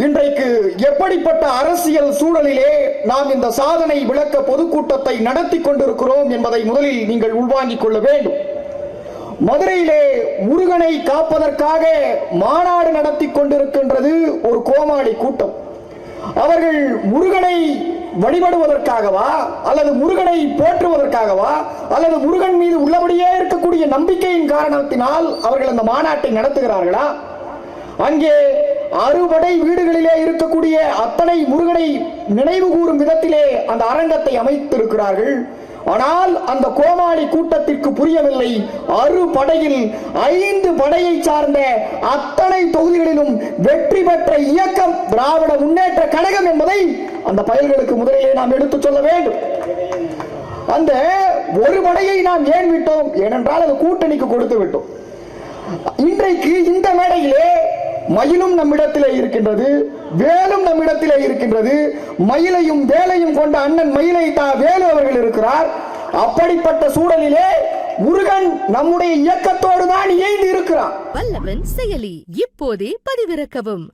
இன்றைக்கு எப்படிப்பட்ட அரசியல் சூழலிலே நாம் இந்த சாதனை விளக்க பொதுக்கூட்டத்தை நடத்தி கொண்டிருக்கிறோம் என்பதை முதலில் நீங்கள் உள்வாங்கிக் கொள்ள வேண்டும். மதுரையிலே முருகனை காப்பதற்காக மாநாடு நடத்தி கொண்டிருக்கின்றது ஒரு கோமாளி கூட்டம். அவர்கள் முருகனை வழிபடுவதற்காகவா அல்லது முருகனை போற்றுவதற்காகவா அல்லது முருகன் மீது உள்ளபடியே இருக்கக்கூடிய நம்பிக்கையின் காரணத்தினால் அவர்கள் அந்த மாநாட்டை நடத்துகிறார்களா? அங்கே அறுபடை வீடுகளிலே இருக்கக்கூடிய அத்தனை முருகனை நினைவு கூறும் விதத்திலே அந்த அரங்கத்தை அமைத்திருக்கிறார்கள். ஆனால் அந்த கோமாளி கூட்டத்திற்கு புரியவில்லை, அறுபடையில் 5 படையை சார்ந்த அத்தனை தொகுதிகளிலும் வெற்றி பெற்ற இயக்கம் திராவிட முன்னேற்ற கழகம் என்பதை அந்த பயல்களுக்கு முதலிலே நாம் எடுத்துச் சொல்ல வேண்டும். அந்த ஒரு படையை நாம் ஏன் விட்டோம்? ஏனென்றால் அது கூட்டணிக்கு கொடுத்து விட்டோம். இன்றைக்கு இந்த மேடையிலே மயிலும் நம்மிடத்திலே இருக்கின்றது, வேலும் நம்மிடத்திலே இருக்கின்றது. மயிலையும் வேலையும் கொண்ட அண்ணன் மயிலை வேலு அவர்கள் இருக்கிறார். அப்படிப்பட்ட சூழலிலே முருகன் நம்முடைய இயக்கத்தோடு தான் இயைந்து இருக்கிறார். வல்லவன் செயலி இப்போதே பதிவிறக்கவும்.